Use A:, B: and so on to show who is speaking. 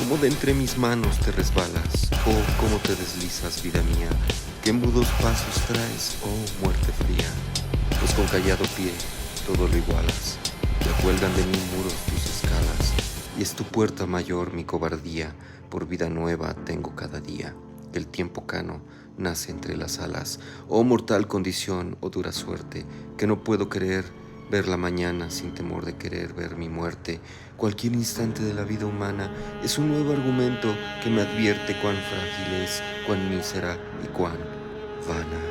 A: Cómo de entre mis manos te resbalas, oh, cómo te deslizas, vida mía, qué mudos pasos traes, oh, muerte fría, pues con callado pie todo lo igualas, ya cuelgan de mí muros tus escalas, y es tu puerta mayor mi cobardía, por vida nueva tengo cada día, que el tiempo cano nace entre las alas, oh mortal condición, oh dura suerte, que no puedo querer ver la mañana sin temor de querer ver mi muerte. Cualquier instante de la vida humana es un nuevo argumento que me advierte cuán frágil es, cuán mísera y cuán vana.